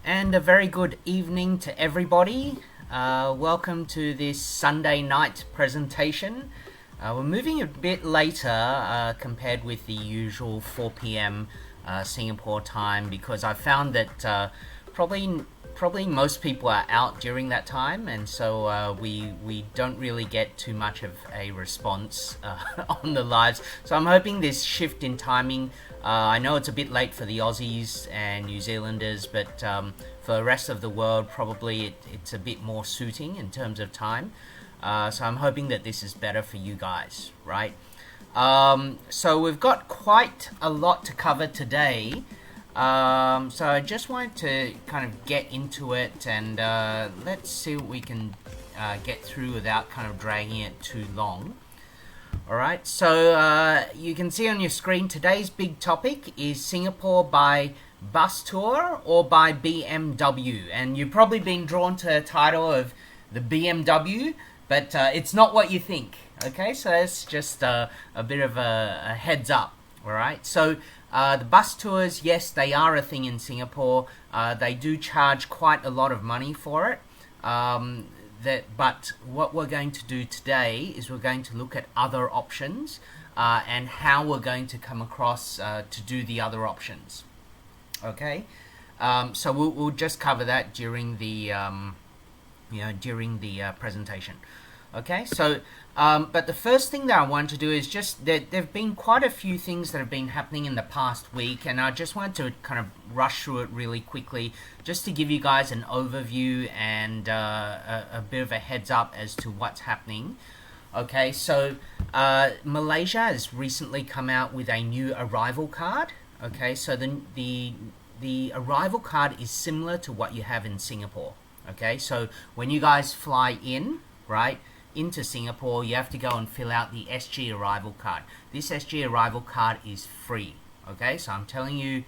And a very good evening to everybody. Welcome to this Sunday night presentation. We're moving a bit later compared with the usual 4 p.m. Singapore time because I found that probably most people are out during that time, and so we don't really get too much of a response on the lives. So I'm hoping this shift in timing. I know it's a bit late for the Aussies and New Zealanders, but for the rest of the world, probably it's a bit more suiting in terms of time. So I'm hoping that this is better for you guys, right? So we've got quite a lot to cover today. So I just wanted to kind of get into it, and let's see what we can get through without kind of dragging it too long. Alright, so you can see on your screen today's big topic is Singapore by bus tour or by BMW. And you've probably been drawn to the title of the BMW, but it's not what you think. Okay, so it's just a bit of a heads up. Alright, so the bus tours, yes, they are a thing in Singapore. They do charge quite a lot of money for it. But what we're going to do today is we're going to look at other options and how we're going to come across to do the other options. Okay, so we'll just cover that during the presentation. Okay, so but the first thing that I want to do is just that there've been quite a few things that have been happening in the past week, and I just wanted to kind of rush through it really quickly just to give you guys an overview and a bit of a heads up as to what's happening. Okay, so Malaysia has recently come out with a new arrival card. Okay, so the arrival card is similar to what you have in Singapore. Okay, so when you guys fly in, right, into Singapore, you have to go and fill out the SG arrival card. This SG arrival card is free. Okay, so I'm telling you,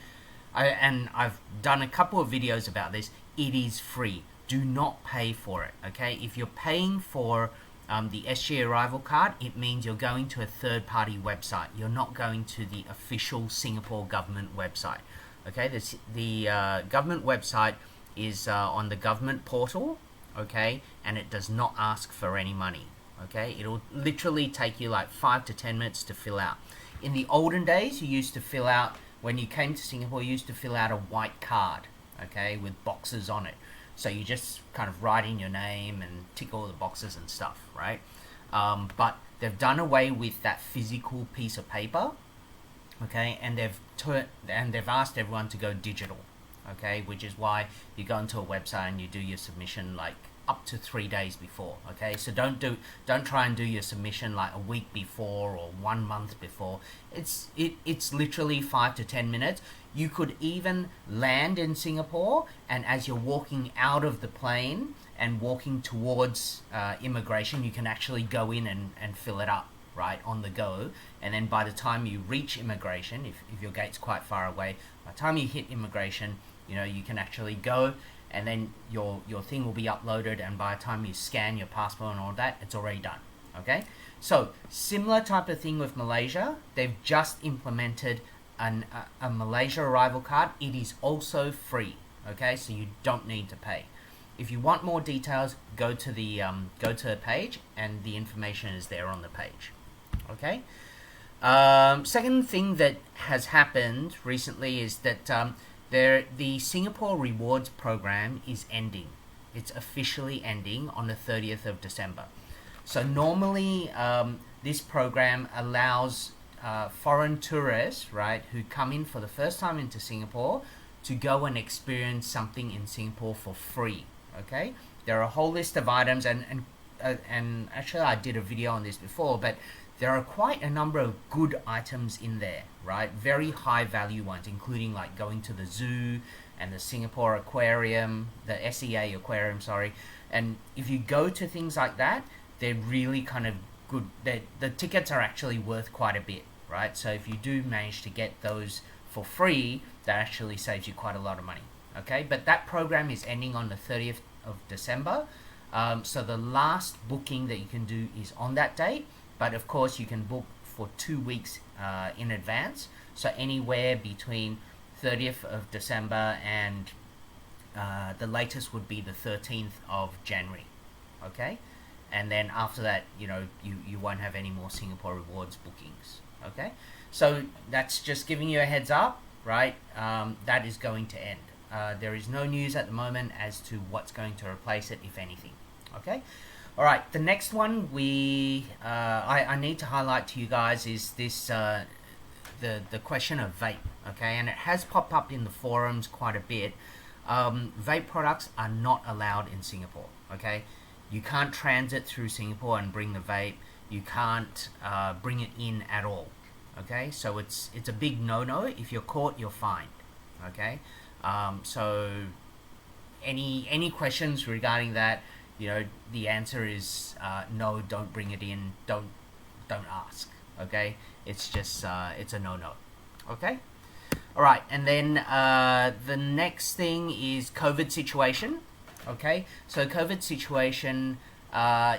and I've done a couple of videos about this, it is free. Do not pay for it. Okay, if you're paying for the SG arrival card, it means you're going to a third-party website. You're not going to the official Singapore government website. Okay, the government website is on the government portal. Okay, and it does not ask for any money. Okay, it'll literally take you like 5 to 10 minutes to fill out. In the olden days, you used to fill out, when you came to Singapore, you used to fill out a white card, okay, with boxes on it. So you just kind of write in your name and tick all the boxes and stuff, right? But they've done away with that physical piece of paper, okay, and they've asked everyone to go digital. Okay, which is why you go into a website and you do your submission like up to 3 days before. Okay, so don't try and do your submission like a week before or 1 month before. It's literally 5 to 10 minutes. You could even land in Singapore, and as you're walking out of the plane and walking towards immigration, you can actually go in and fill it up, right, on the go. And then by the time you reach immigration, if your gate's quite far away, by the time you hit immigration, you know, you can actually go, and then your thing will be uploaded, and by the time you scan your passport and all that, it's already done. Okay, so similar type of thing with Malaysia. They've just implemented a Malaysia arrival card. It is also free. Okay, so you don't need to pay. If you want more details, go to the page, and the information is there on the page. Okay. Second thing that has happened recently is that the SingapoRewards program is ending. It's officially ending on the 30th of December. So normally this program allows foreign tourists, right, who come in for the first time into Singapore to go and experience something in Singapore for free. Okay, there are a whole list of items, and actually I did a video on this before, but there are quite a number of good items in there, right? Very high value ones, including like going to the zoo and the Singapore Aquarium, the SEA Aquarium, sorry. And if you go to things like that, they're really kind of good. The tickets are actually worth quite a bit, right? So if you do manage to get those for free, that actually saves you quite a lot of money. Okay, but that program is ending on the 30th of December. So the last booking that you can do is on that date. But of course, you can book for 2 weeks in advance. So anywhere between 30th of December and the latest would be the 13th of January. Okay, and then after that, you won't have any more Singapore Rewards bookings. Okay, so that's just giving you a heads up, right? That is going to end. There is no news at the moment as to what's going to replace it, if anything. Okay, all right. The next one I need to highlight to you guys is this the question of vape. Okay, and it has popped up in the forums quite a bit. Vape products are not allowed in Singapore. Okay, you can't transit through Singapore and bring the vape. You can't bring it in at all. Okay, so it's a big no-no. If you're caught, you're fined. Okay, so any questions regarding that? The answer is no. Don't bring it in. Don't ask. Okay, it's just it's a no-no. Okay. All right, and then the next thing is COVID situation. Okay, so COVID situation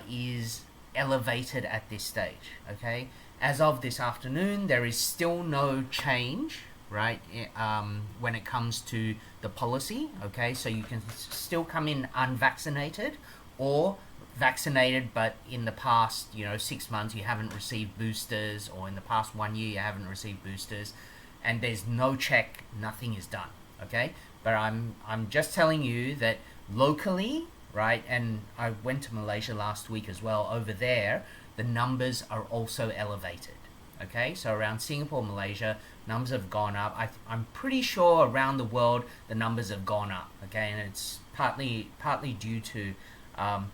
is elevated at this stage. Okay, as of this afternoon, there is still no change, right? When it comes to the policy. Okay, so you can still come in unvaccinated or vaccinated, but in the past 6 months you haven't received boosters, or in the past 1 year you haven't received boosters. And there's no check, nothing is done, okay? But I'm just telling you that locally, right, and I went to Malaysia last week as well, over there, the numbers are also elevated, okay? So around Singapore, Malaysia, numbers have gone up. I'm pretty sure around the world, the numbers have gone up, okay? And it's partly due to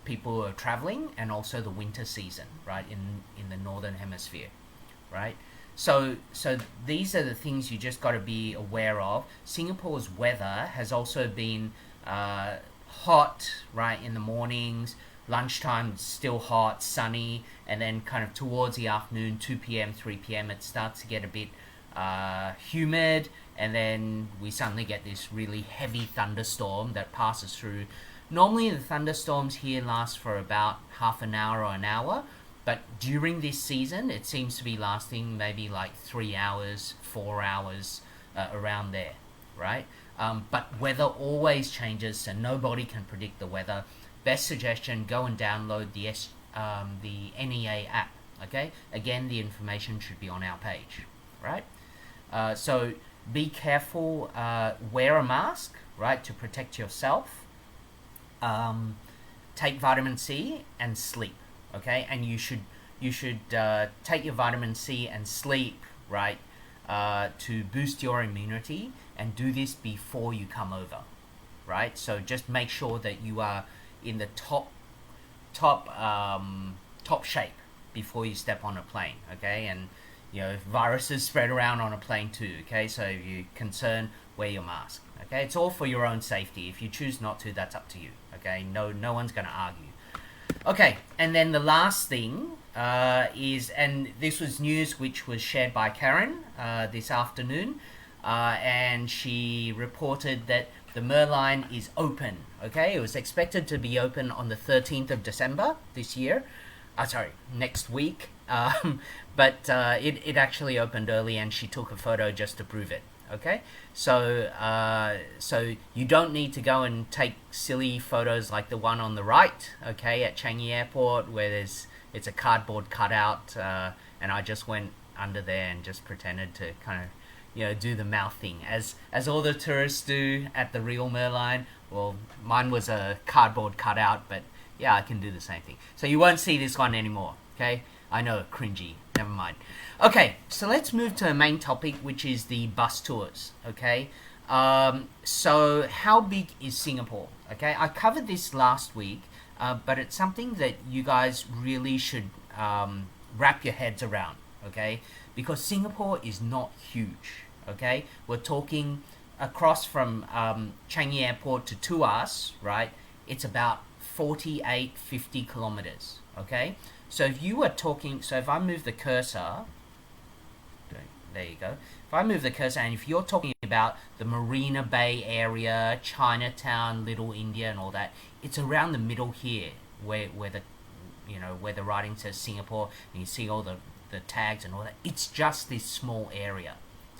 people who are traveling, and also the winter season, right, in the northern hemisphere, right? So these are the things you just got to be aware of. Singapore's weather has also been hot, right, in the mornings. Lunchtime, it's still hot, sunny, and then kind of towards the afternoon, 2 p.m., 3 p.m., it starts to get a bit humid, and then we suddenly get this really heavy thunderstorm that passes through. Normally, the thunderstorms here last for about half an hour or an hour, but during this season, it seems to be lasting maybe like 3 hours, 4 hours, around there, right? But weather always changes, so nobody can predict the weather. Best suggestion, go and download the NEA app, okay? Again, the information should be on our page, right? So be careful, wear a mask, right, to protect yourself. Take vitamin C and sleep. Okay, and you should take your vitamin C and sleep, right, to boost your immunity, and do this before you come over, right? So just make sure that you are in the top shape before you step on a plane, okay? And viruses spread around on a plane too, okay? So if you're concerned, wear your mask, okay? It's all for your own safety. If you choose not to, that's up to you, okay? No one's going to argue. Okay, and then the last thing is, and this was news which was shared by Karen this afternoon, and she reported that the Merlion is open. Okay, it was expected to be open on the 13th of December this year. Next week. But it actually opened early, and she took a photo just to prove it. Okay, so you don't need to go and take silly photos like the one on the right, okay, at Changi Airport, where it's a cardboard cutout, and I just went under there and just pretended to kind of do the mouth thing, as all the tourists do at the real Merlion. Well, mine was a cardboard cutout, but yeah, I can do the same thing. So you won't see this one anymore, okay? I know, cringy. Never mind. Okay, so let's move to the main topic, which is the bus tours, okay? So how big is Singapore, okay? I covered this last week, but it's something that you guys really should wrap your heads around, okay? Because Singapore is not huge, okay? We're talking across from Changi Airport to Tuas, right? It's about 50 kilometers, okay? So if you were talking, so if I move the cursor, there you go. If I move the cursor, and if you're talking about the Marina Bay area, Chinatown, Little India, and all that, it's around the middle here, where the writing says Singapore, and you see all the tags and all that. It's just this small area.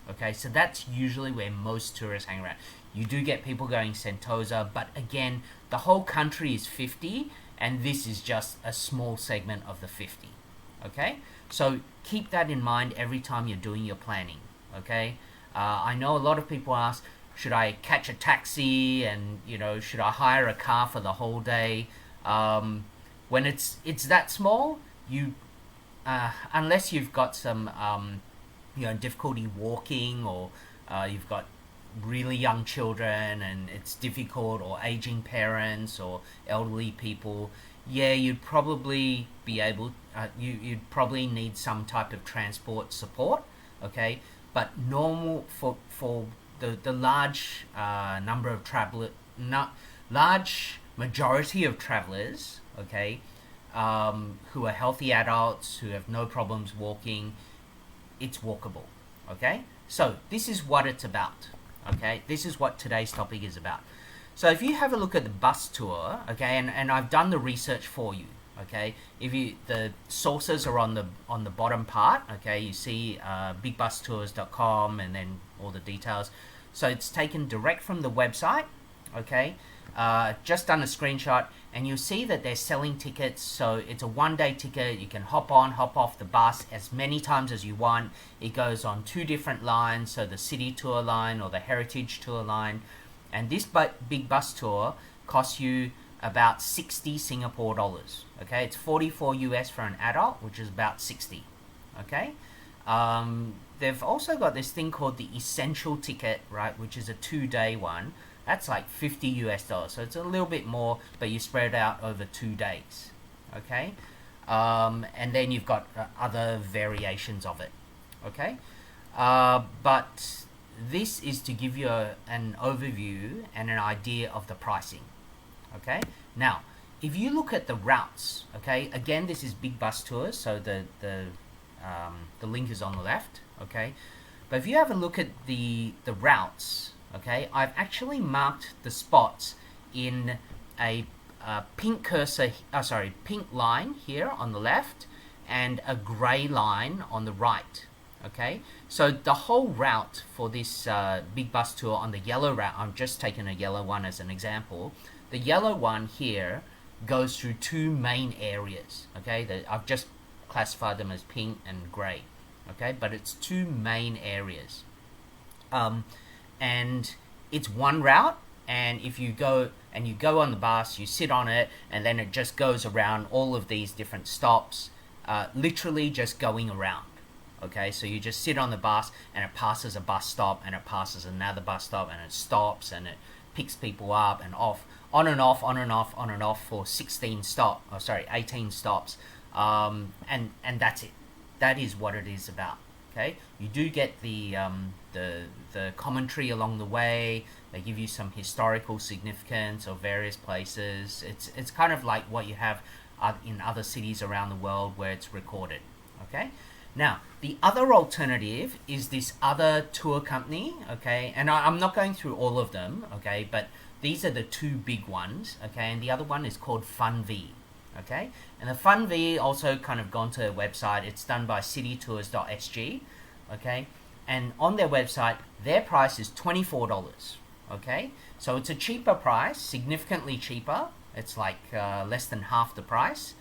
Okay, so that's usually where most tourists hang around. You do get people going Sentosa, but again, the whole country is 50, and this is just a small segment of the 50. Okay, so keep that in mind every time you're doing your planning. Okay, I know a lot of people ask, should I catch a taxi, and should I hire a car for the whole day? When it's that small, you unless you've got some difficulty walking, or you've got really young children and it's difficult, or aging parents or elderly people, yeah, you'd probably be able you'd probably need some type of transport support. Okay, but normal for the large number of large majority of travelers, okay, who are healthy adults who have no problems walking, it's walkable. Okay, so this is what it's about. Okay, this is what today's topic is about. So if you have a look at the bus tour, okay, and I've done the research for you. Okay, the sources are on the bottom part. Okay, you see bigbustours.com and then all the details. So it's taken direct from the website. Okay, just done a screenshot, and you'll see that they're selling tickets. So it's a one-day ticket. You can hop on, hop off the bus as many times as you want. It goes on 2 different lines, so the city tour line or the heritage tour line. And this big bus tour costs you about 60 Singapore dollars. Okay, it's 44 US for an adult, which is about 60. Okay, they've also got this thing called the essential ticket, right, which is a 2-day one. That's like 50 US dollars, so it's a little bit more, but you spread it out over 2 days. Okay, and then you've got other variations of it. Okay, but this is to give you an overview and an idea of the pricing. Okay, now if you look at the routes, okay, again, this is Big Bus Tours, so the link is on the left. Okay, but if you have a look at the routes, okay, I've actually marked the spots in a pink cursor, pink line here on the left, and a grey line on the right. Okay, so the whole route for this big bus tour on the yellow route, I'm just taking a yellow one as an example. The yellow one here goes through 2 main areas. Okay, I've just classified them as pink and grey. Okay, but it's 2 main areas, and it's one route. And if you go on the bus, you sit on it, and then it just goes around all of these different stops, literally just going around. Okay, so you just sit on the bus, and it passes a bus stop, and it passes another bus stop, and it stops, and it picks people up and off, on and off, on and off, on and off for 18 stops, and that's it. That is what it is about. Okay, you do get the commentary along the way. They give you some historical significance of various places. It's kind of like what you have in other cities around the world where it's recorded. Okay, now the other alternative is this other tour company. Okay, and I'm not going through all of them. Okay, but these are the 2 big ones. Okay, and the other one is called Funvee. Okay, and the Funvee also kind of gone to their website. It's done by citytours.sg. Okay, and on their website, their price is $24. Okay, so it's a cheaper price, significantly cheaper. It's like less than half the price.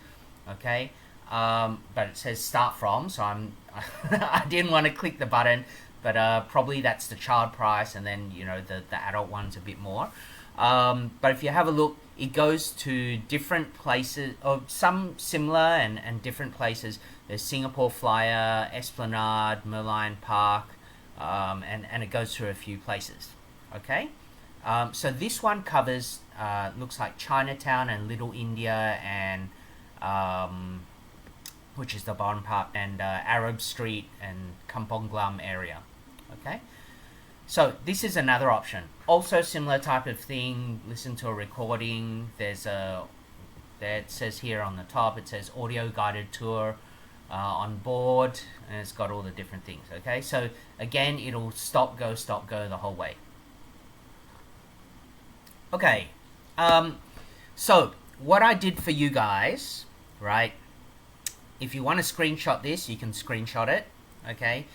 Okay, but it says start from, so I didn't want to click the button, but probably that's the child price, and then the adult one's a bit more. But if you have a look, it goes to different places, or some similar and different places. There's Singapore Flyer, Esplanade, Merlion Park, and it goes through a few places. Okay, so this one covers looks like Chinatown and Little India, and which is the bottom part, and Arab Street and Kampong Glam area. Okay, so this is another option. Also similar type of thing. Listen to a recording. There it says here on the top, it says audio guided tour on board, and it's got all the different things. Okay, so again, it'll stop go the whole way. Okay, so what I did for you guys, right? If you want to screenshot this, you can screenshot it. Okay,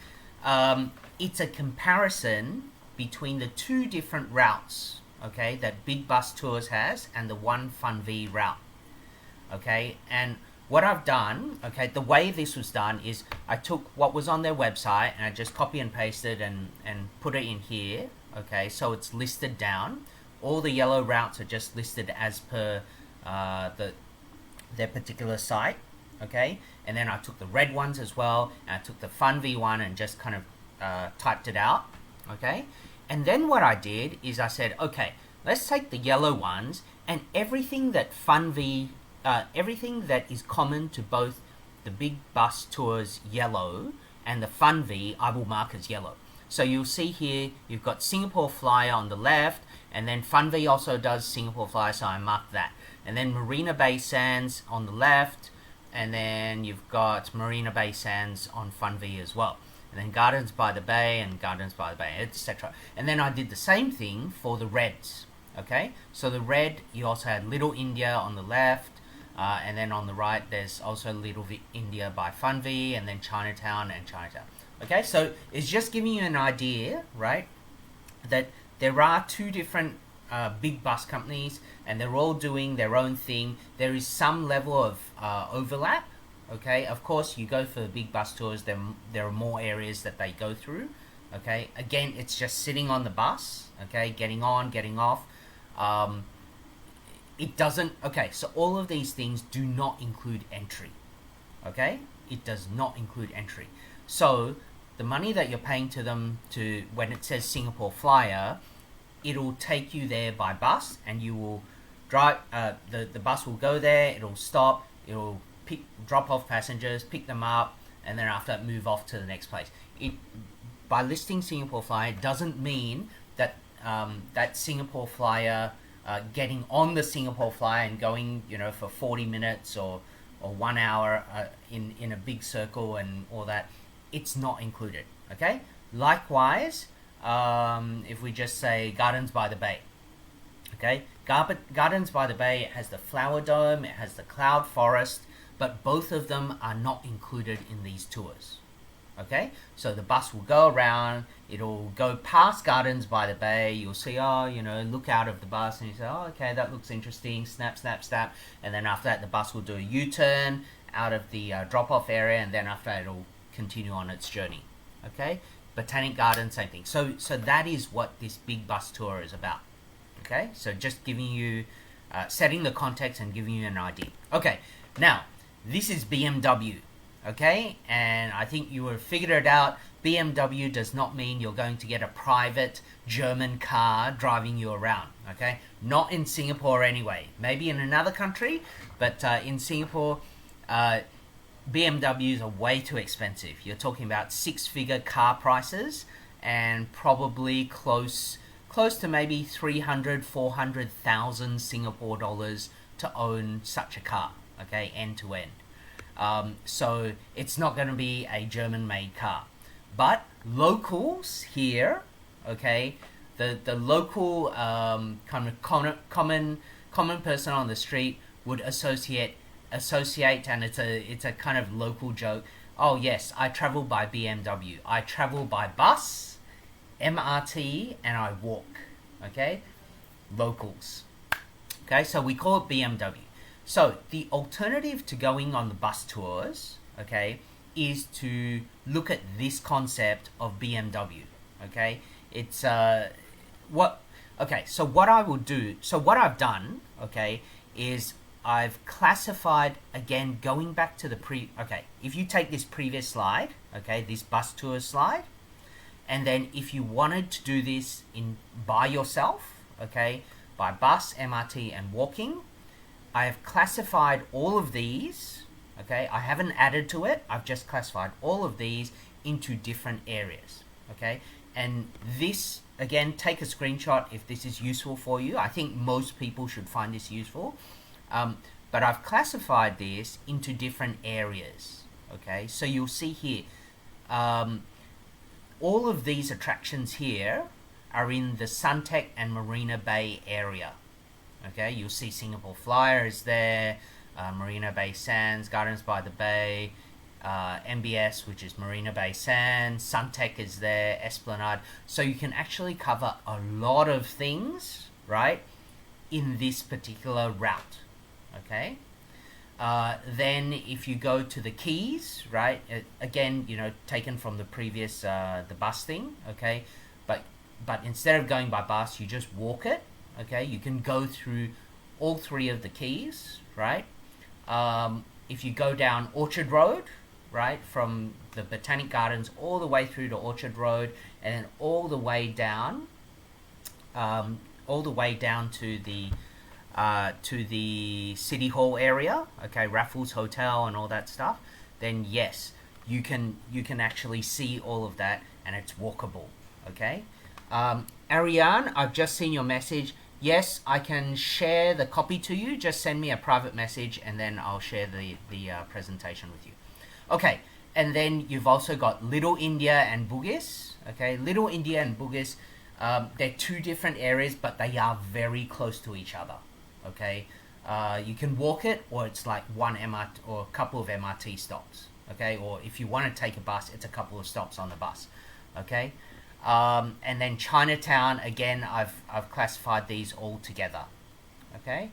it's a comparison between the two different routes, okay, that Big Bus Tours has and the one Funvee route. Okay, and what I've done, okay, the way this was done is I took what was on their website and I just copy and pasted and put it in here. Okay, so it's listed down. All the yellow routes are just listed as per their particular site. Okay, and then I took the red ones as well, and I took the Funvee one and just kind of typed it out. Okay, and then what I did is I said, okay, let's take the yellow ones and everything that Funvee, everything that is common to both the Big Bus Tours yellow and the Funvee, I will mark as yellow. So you'll see here, you've got Singapore Flyer on the left, and then Funvee also does Singapore Flyer, so I marked that. And then Marina Bay Sands on the left, and then you've got Marina Bay Sands on Funvee as well. And then Gardens by the Bay and Gardens by the Bay, etc. And then I did the same thing for the reds. Okay, so the red, you also had Little India on the left, and then on the right there's also Little India by Funvee, and then Chinatown and Chinatown. Okay, so it's just giving you an idea, right, that there are two different big bus companies and they're all doing their own thing. There is some level of overlap. Okay, of course you go for the Big Bus Tours, there are more areas that they go through. Okay, again, it's just sitting on the bus, okay, getting on, getting off. It doesn't, okay, so all of these things do not include entry. Okay, it does not include entry. So the money that you're paying to them, to when it says Singapore Flyer, it'll take you there by bus, and you will drive, the bus will go there, it'll stop, it'll drop off passengers, pick them up, and then after that move off to the next place. By listing Singapore Flyer doesn't mean that that Singapore Flyer, getting on the Singapore Flyer and going, you know, for 40 minutes or 1 hour in a big circle and all that, it's not included. Okay, likewise, if we just say Gardens by the Bay, okay, Gardens by the Bay, it has the Flower Dome, it has the Cloud Forest, but both of them are not included in these tours. Okay, so the bus will go around, it'll go past Gardens by the Bay, you'll see, oh, you know, look out of the bus, and you say, oh, okay, that looks interesting, snap, snap, snap, and then after that the bus will do a U-turn out of the drop-off area, and then after that it'll continue on its journey. Okay, Botanic Garden, same thing. So that is what this Big Bus Tour is about. Okay, so just giving you, setting the context and giving you an idea. Okay, now, this is BMW. Okay, and I think you have figured it out. BMW does not mean you're going to get a private German car driving you around. Okay, not in Singapore anyway. Maybe in another country, but in Singapore, BMWs are way too expensive. You're talking about 6-figure car prices, and probably close to maybe 300,000-400,000 Singapore dollars to own such a car. Okay, end to end. So it's not going to be a German-made car, but locals here, okay, the local kind of common person on the street would associate, and it's a kind of local joke. Oh yes, I travel by BMW. I travel by bus, MRT, and I walk. Okay, locals. Okay, so we call it BMW. So the alternative to going on the bus tours, okay, is to look at this concept of BMW. Okay, it's so what I will do, so what I've done, okay, is I've classified, again, going back to the okay, if you take this previous slide, okay, this bus tour slide, and then if you wanted to do this by yourself, okay, by bus, MRT, and walking, I have classified all of these, okay, I haven't added to it, I've just classified all of these into different areas, okay, and this, again, take a screenshot if this is useful for you. I think most people should find this useful, but I've classified this into different areas, okay, so you'll see here, all of these attractions here are in the Suntec and Marina Bay area. Okay, you'll see Singapore Flyer is there, Marina Bay Sands, Gardens by the Bay, MBS, which is Marina Bay Sands, Suntec is there, Esplanade. So you can actually cover a lot of things, right, in this particular route, okay? Then if you go to the Keys, right, again, you know, taken from the previous, the bus thing, okay? But instead of going by bus, you just walk it, okay? You can go through all three of the Keys, right? If you go down Orchard Road, right, from the Botanic Gardens all the way through to Orchard Road, and then all the way down to the City Hall area, okay, Raffles Hotel and all that stuff, then yes, you can actually see all of that, and it's walkable, okay? Ariane, I've just seen your message. Yes, I can share the copy to you. Just send me a private message, and then I'll share the presentation with you. Okay, and then you've also got Little India and Bugis. Okay, Little India and Bugis, they're two different areas, but they are very close to each other. Okay, you can walk it, or it's like one MRT or a couple of MRT stops. Okay, or if you want to take a bus, it's a couple of stops on the bus. Okay. And then Chinatown, again, I've classified these all together. Okay,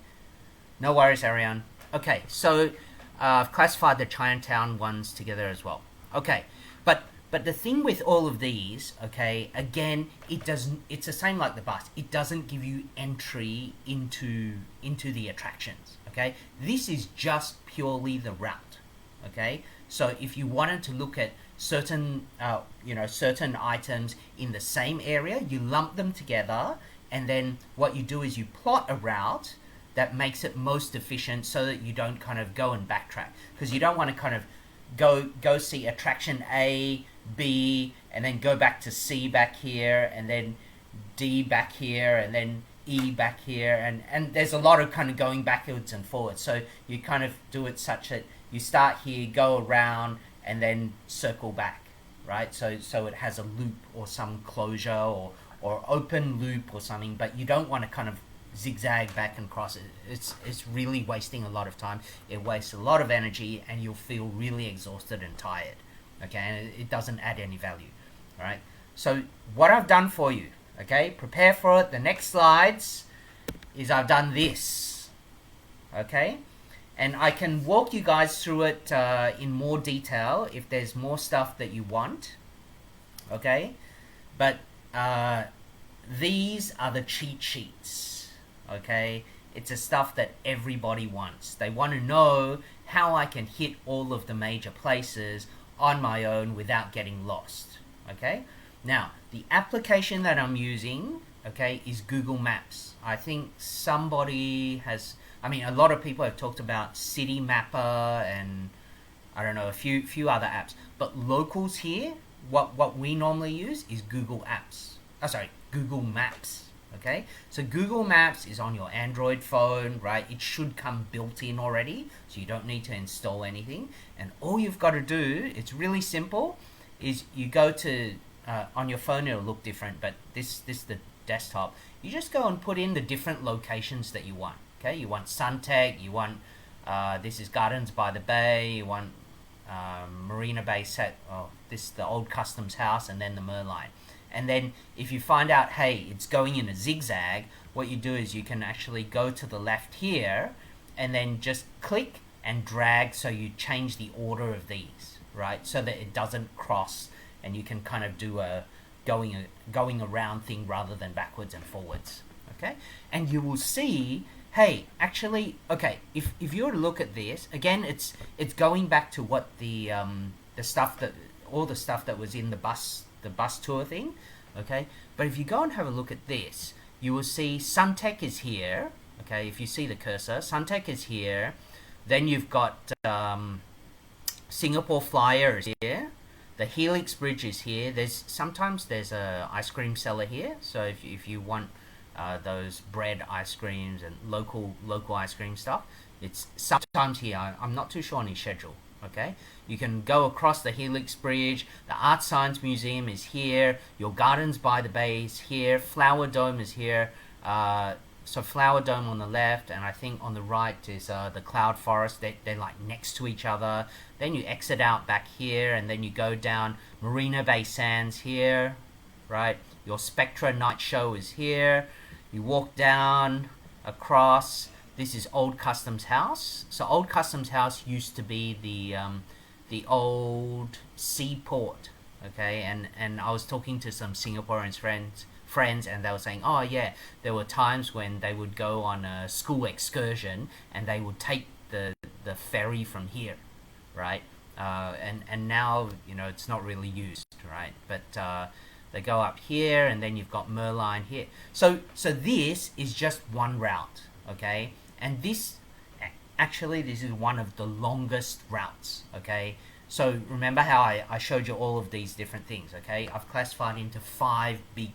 no worries, Ariane. Okay, so I've classified the Chinatown ones together as well. Okay, but the thing with all of these, okay, again, it's the same like the bus. It doesn't give you entry into the attractions. Okay, this is just purely the route. Okay, so if you wanted to look at certain certain items in the same area, you lump them together, and then what you do is you plot a route that makes it most efficient, so that you don't kind of go and backtrack, because you don't want to kind of go see attraction A, B, and then go back to C back here, and then D back here, and then E back here, and there's a lot of kind of going backwards and forwards. So you kind of do it such that you start here, go around, and then circle back, right? So it has a loop or some closure or open loop or something, but you don't want to kind of zigzag back and cross it. It's really wasting a lot of time. It wastes a lot of energy, and you'll feel really exhausted and tired, okay? And it doesn't add any value, all right? So what I've done for you, okay, prepare for it. The next slides is I've done this, okay? And I can walk you guys through it in more detail if there's more stuff that you want, okay? But these are the cheat sheets, okay? It's the stuff that everybody wants. They want to know how I can hit all of the major places on my own without getting lost, okay? Now, the application that I'm using, okay, is Google Maps. I think somebody has... a lot of people have talked about City Mapper and I don't know, a few other apps. But locals here, what we normally use is Google Maps. Okay, so Google Maps is on your Android phone, right? It should come built in already, so you don't need to install anything. And all you've got to do, it's really simple, is you go to on your phone it'll look different, but this the desktop. You just go and put in the different locations that you want. Okay, you want Suntec, you want, this is Gardens by the Bay, you want Marina Bay Set, this the old Customs House, and then the Merlion. And then if you find out, hey, it's going in a zigzag, what you do is you can actually go to the left here, and then just click and drag, so you change the order of these, right? So that it doesn't cross, and you can kind of do a going around thing rather than backwards and forwards, okay? And you will see, hey, actually, okay, if you were to look at this again, it's going back to what the stuff that was in the bus tour thing, okay? But if you go and have a look at this, you will see Suntec is here, okay? If you see the cursor, Suntec is here. Then you've got Singapore Flyer is here. The Helix Bridge is here. Sometimes there's a ice cream seller here, so if you want those bread ice creams and local ice cream stuff, it's sometimes here. I'm not too sure on his schedule, okay? You can go across the Helix Bridge. The Art Science Museum is here. Your Gardens by the Bay is here. Flower Dome is here. so Flower Dome on the left, and I think on the right is the Cloud Forest. They're like next to each other. Then you exit out back here, and then you go down Marina Bay Sands here, right? Your Spectra night show is here. You walk down across. This is Old Customs House. So Old Customs House used to be the old seaport, okay? And I was talking to some Singaporeans friends, and they were saying, oh yeah, there were times when they would go on a school excursion and they would take the ferry from here, right? And now, you know, it's not really used, right? But they go up here, and then you've got Merlion here. So this is just one route, okay? And this is one of the longest routes, okay? So remember how I showed you all of these different things, okay? I've classified into 5 big,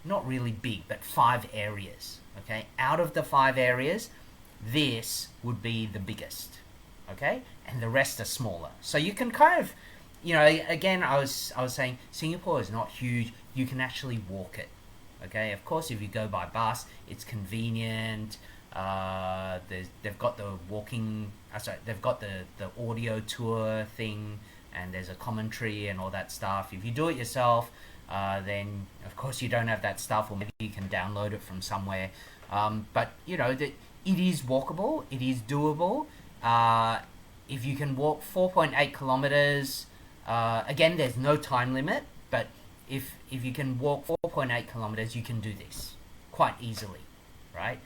not really big, but 5 areas, okay? Out of the 5 areas, this would be the biggest, okay? And the rest are smaller. So you can kind of, you know, again, I was saying Singapore is not huge. You can actually walk it, okay? Of course, if you go by bus, it's convenient. They've got the walking, they've got the audio tour thing, and there's a commentary and all that stuff. If you do it yourself, then of course you don't have that stuff, or maybe you can download it from somewhere. But you know that it is walkable, it is doable. If you can walk 4.8 kilometers, again, there's no time limit, but if you can walk 4.8 kilometers, you can do this quite easily, right?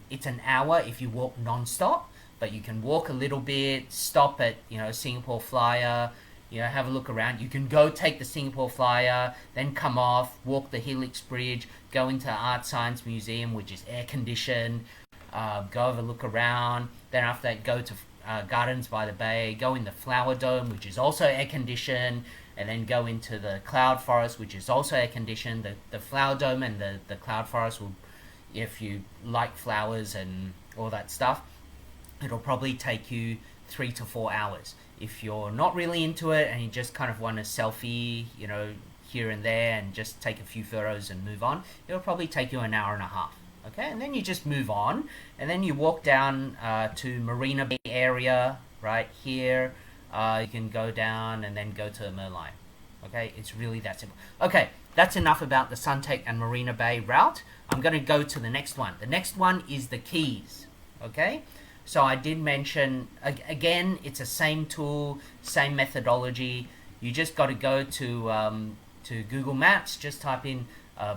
It's an hour if you walk non-stop, but you can walk a little bit, stop at, you know, Singapore Flyer, you know, have a look around. You can go take the Singapore Flyer, then come off, walk the Helix Bridge, go into Art Science Museum, which is air conditioned, go have a look around. Then after that, go to Gardens by the Bay, go in the Flower Dome, which is also air conditioned, and then go into the Cloud Forest, which is also air conditioned. The Flower Dome and the Cloud Forest will, if you like flowers and all that stuff, it'll probably take you 3 to 4 hours. If you're not really into it and you just kind of want a selfie, you know, here and there, and just take a few photos and move on, it'll probably take you an hour and a half. Okay, and then you just move on, and then you walk down to Marina Bay area right here. You can go down and then go to Merlion. Okay, it's really that simple. Okay, that's enough about the Suntec and Marina Bay route. I'm going to go to the next one. The next one is the Keys. Okay, so I did mention, again, it's the same tool, same methodology. You just got to go to Google Maps, just type in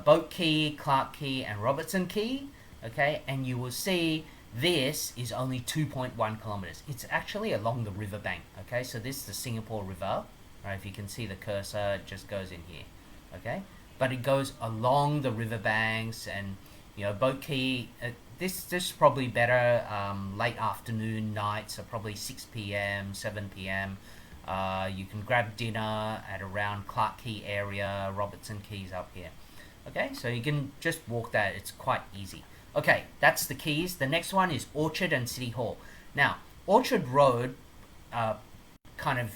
Boat Quay, Clark Quay, and Robertson Quay, okay, and you will see this is only 2.1 kilometers. It's actually along the riverbank, okay, so this is the Singapore River, right? If you can see the cursor, it just goes in here, okay, but it goes along the riverbanks. And you know, Boat Quay, this is probably better late afternoon, night, so probably 6 p.m, 7 p.m. You can grab dinner at around Clark Quay area, Robertson Quay's up here. Okay, so you can just walk that. It's quite easy. Okay, that's the Keys. The next one is Orchard and City Hall. Now, Orchard Road, kind of,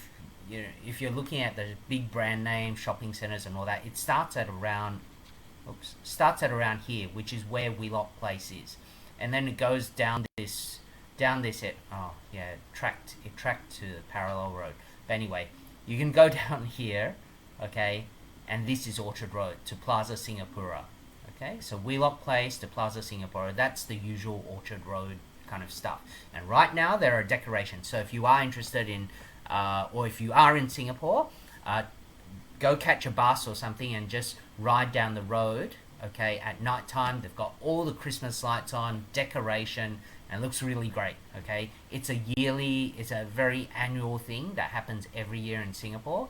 you know, if you're looking at the big brand name shopping centers and all that, it starts at around, here, which is where Wheelock Place is, and then it goes down this, it tracked to the parallel road. But anyway, you can go down here, okay. And this is Orchard Road to Plaza Singapura. Okay, so Wheelock Place to Plaza Singapura, that's the usual Orchard Road kind of stuff. And right now there are decorations. So if you are interested in, or if you are in Singapore, go catch a bus or something and just ride down the road. Okay, at night time they've got all the Christmas lights on, decoration, and it looks really great. Okay, it's a very annual thing that happens every year in Singapore.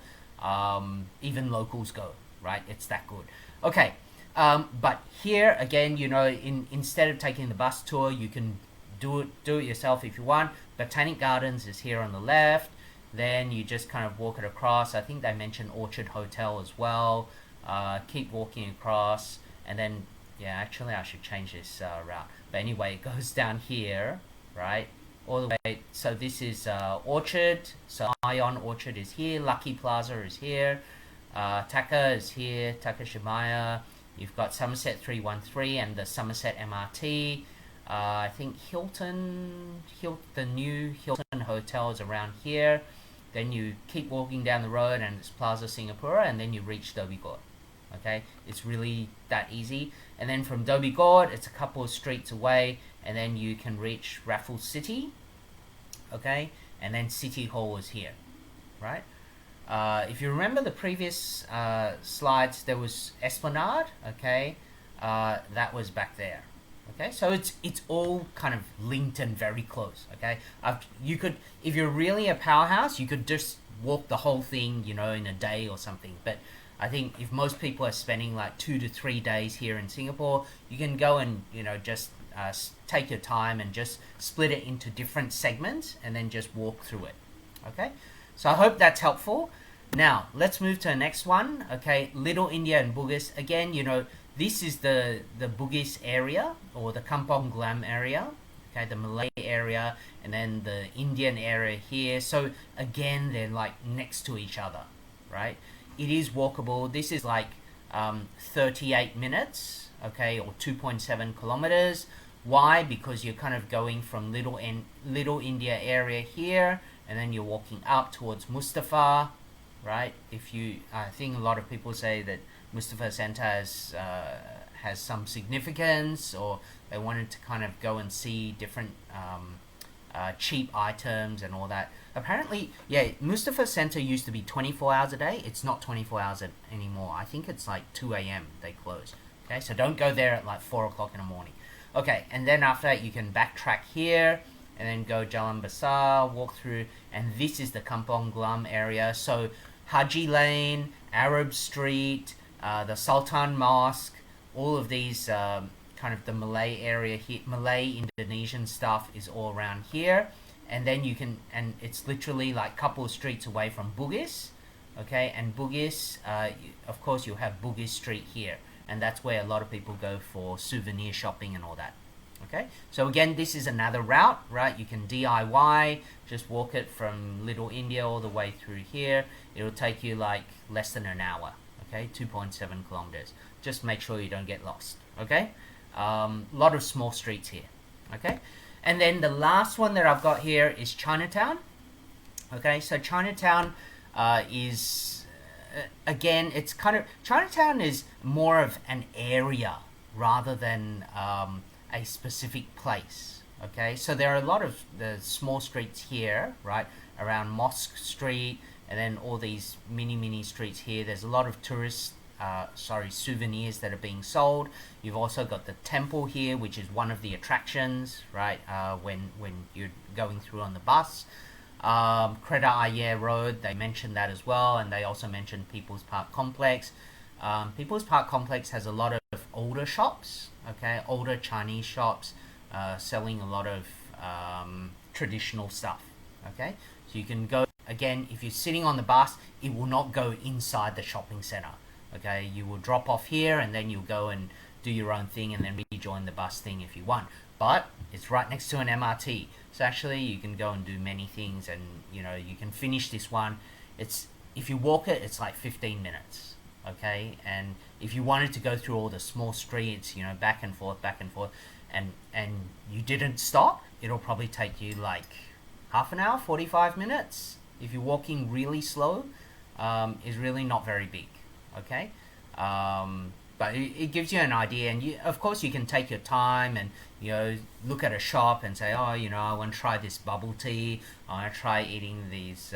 Even locals go, right? It's that good. Okay, but here again, you know, instead of taking the bus tour, you can do it yourself if you want. Botanic Gardens is here on the left. Then you just kind of walk it across. I think they mentioned Orchard Hotel as well. Keep walking across, and then actually I should change this route. But anyway, it goes down here, right? All the way. So this is Orchard. So Ion Orchard is here. Lucky Plaza is here. Taka is here. Takashimaya. You've got Somerset 313 and the Somerset MRT. I think the new Hilton Hotel is around here. Then you keep walking down the road and it's Plaza Singapura, and then you reach Dhoby Ghaut. Okay, it's really that easy. And then from Dhoby Ghaut, it's a couple of streets away, and then you can reach Raffles City. Okay, and then City Hall is here, right? If you remember the previous slides, there was Esplanade. Okay, that was back there. Okay, so it's all kind of linked and very close. Okay, you could, if you're really a powerhouse, you could just walk the whole thing, in a day or something. But I think if most people are spending like 2 to 3 days here in Singapore, you can go and just take your time and just split it into different segments and then just walk through it. Okay, so I hope that's helpful. Now let's move to the next one. Okay, Little India and Bugis. Again, this is the Bugis area, or the Kampong Glam area, okay, the Malay area, and then the Indian area here. So again, they're like next to each other, right? It is walkable. This is like 38 minutes, okay, or 2.7 kilometers. Why? Because you're kind of going from Little India area here, and then you're walking up towards Mustafa, right? I think a lot of people say that Mustafa Center has some significance, or they wanted to kind of go and see different cheap items and all that. Apparently, yeah, Mustafa Center used to be 24 hours a day. It's not 24 hours anymore. I think it's like 2 a.m. they close. Okay, so don't go there at like 4 o'clock in the morning. Okay, and then after that, you can backtrack here and then go Jalan Besar, walk through, and this is the Kampong Glam area. So Haji Lane, Arab Street, the Sultan Mosque, all of these kind of the Malay area here, Malay Indonesian stuff is all around here. And then and it's literally like a couple of streets away from Bugis. Okay, and Bugis, of course, you have Bugis Street here, and that's where a lot of people go for souvenir shopping and all that. Okay, so again, this is another route, right? You can DIY, just walk it from Little India all the way through here. It'll take you like less than an hour. Okay, 2.7 kilometers. Just make sure you don't get lost. Okay, lot of small streets here. Okay, and then the last one that I've got here is Chinatown. Okay, so Chinatown is again, it's kind of, Chinatown is more of an area rather than a specific place. Okay, so there are a lot of the small streets here, right, around Mosque Street, and then all these mini streets here. There's a lot of souvenirs that are being sold. You've also got the temple here, which is one of the attractions, right, when you're going through on the bus. Kreta Ayer Road, they mentioned that as well, and they also mentioned People's Park Complex. People's Park Complex has a lot of older shops, okay, older Chinese shops, selling a lot of traditional stuff. Okay, so you can go, again, if you're sitting on the bus, it will not go inside the shopping center. Okay, you will drop off here and then you'll go and do your own thing and then rejoin the bus thing if you want. But it's right next to an MRT, so actually you can go and do many things, and you can finish this one. If you walk it, it's like 15 minutes. Okay, and if you wanted to go through all the small streets, back and forth, and you didn't stop, it'll probably take you like half an hour, 45 minutes. If you're walking really slow, is really not very big. Okay, but it gives you an idea, and of course you can take your time and look at a shop and say, I want to try this bubble tea, I want to try eating these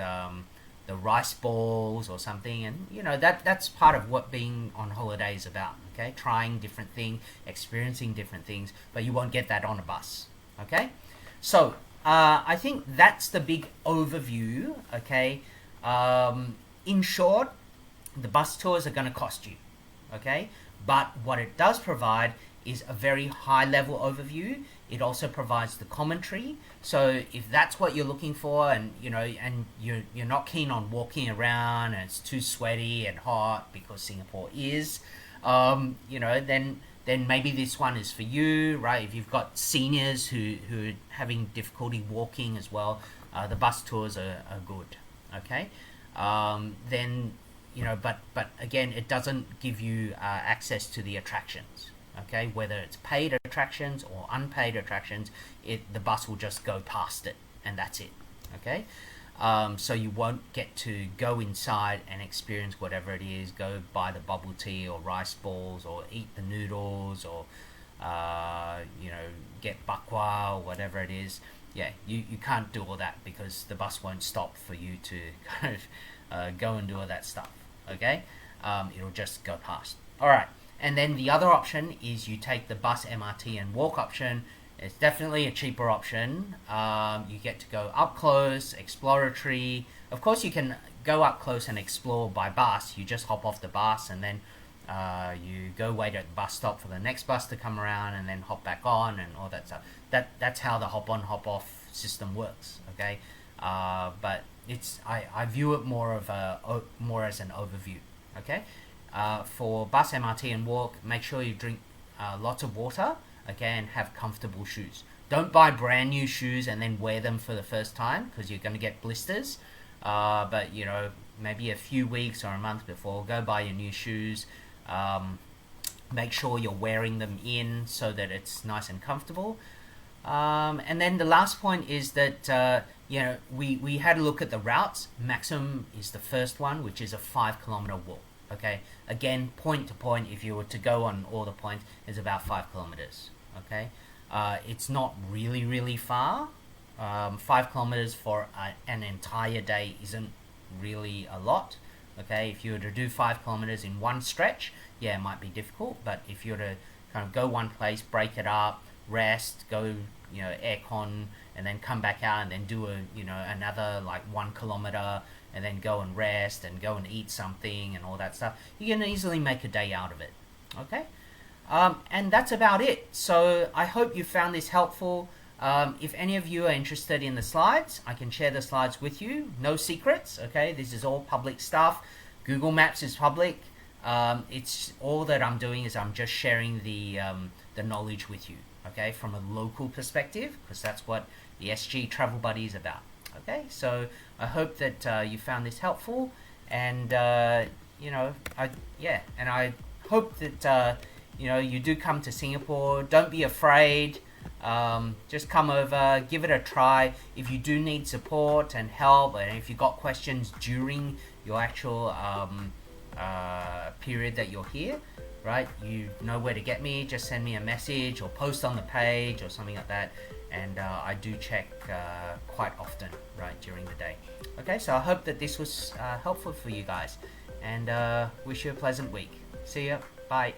the rice balls or something, and that's part of what being on holiday is about. Okay, trying different things, experiencing different things, but you won't get that on a bus. Okay, so I think that's the big overview. Okay, in short, the bus tours are going to cost you. Okay, but what it does provide is a very high level overview. It also provides the commentary. So if that's what you're looking for, and you're not keen on walking around and it's too sweaty and hot, because Singapore is, then maybe this one is for you, right? If you've got seniors who are having difficulty walking as well, the bus tours are good. Okay, then but again, it doesn't give you access to the attractions. Okay, whether it's paid attractions or unpaid attractions, the bus will just go past it, and that's it. Okay, so you won't get to go inside and experience whatever it is. Go buy the bubble tea or rice balls, or eat the noodles, or get bakwa or whatever it is. Yeah, you can't do all that because the bus won't stop for you to kind of go and do all that stuff. Okay, it'll just go past. All right. And then the other option is you take the bus, MRT, and walk option. It's definitely a cheaper option. You get to go up close, exploratory. Of course, you can go up close and explore by bus. You just hop off the bus and then you go wait at the bus stop for the next bus to come around and then hop back on and all that stuff. That's how the hop on, hop off system works. Okay, but I view it more as an overview. Okay. For bus, MRT, and walk, make sure you drink lots of water, okay, and have comfortable shoes. Don't buy brand new shoes and then wear them for the first time because you're going to get blisters. But maybe a few weeks or a month before, go buy your new shoes. Make sure you're wearing them in so that it's nice and comfortable. And then the last point is that we had a look at the routes. Maximum is the first one, which is a 5-kilometer walk. Okay, again, point to point, if you were to go on all the points, is about 5 kilometers. Okay, it's not really far. 5 kilometers for an entire day isn't really a lot. Okay, if you were to do 5 kilometers in one stretch, yeah, it might be difficult. But if you were to kind of go one place, break it up, rest, go aircon, and then come back out and then do another like 1 kilometer, and then go and rest and go and eat something and all that stuff, you can easily make a day out of it. Okay, and that's about it. So I hope you found this helpful. If any of you are interested in the slides, I can share the slides with you. No secrets. Okay, this is all public stuff. Google Maps is public. It's all that I'm doing is I'm just sharing the knowledge with you. Okay, from a local perspective, because that's what the SG Travel Buddy is about. Okay, so I hope that you found this helpful, and I hope that you do come to Singapore. Don't be afraid. Just come over, give it a try. If you do need support and help, and if you've got questions during your actual period that you're here, right, you know where to get me. Just send me a message or post on the page or something like that, and I do check quite often, right, during the day. Okay, so I hope that this was helpful for you guys, and wish you a pleasant week. See ya. Bye.